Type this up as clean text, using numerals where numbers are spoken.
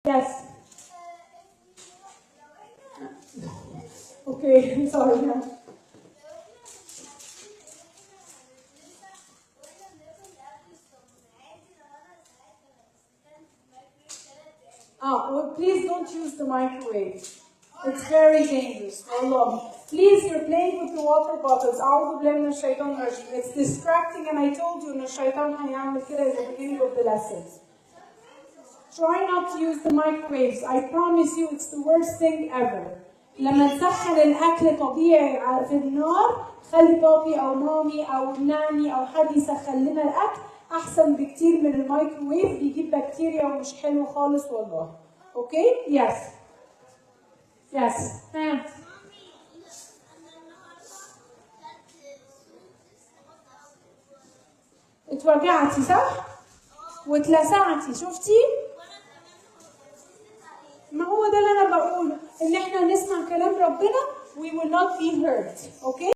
Yes. Okay, sorry. Well, please don't use the microwave. It's very dangerous. Allah. Please, you're playing with the water bottles. أعوذ بالله من الشيطان الرجيم. It's distracting, and I told you إن الشيطان هيعمل كده at the beginning of the lesson. Try not to use the microwaves. I promise you, it's the worst thing ever. لما تسخن الأكل طبيعي في النار، خلي بابي أو مامي أو ناني أو حد يسخن لنا الأكل أحسن بكتير من الميكروويف، بيجيب بكتيريا ومش حلو خالص والله. Okay? Yes. Yes. اتوجعتي صح؟ واتلسعتي، شفتي؟ ما هو ده اللي أنا بقوله، إن إحنا نسمع كلام ربنا we will not be hurt. Okay?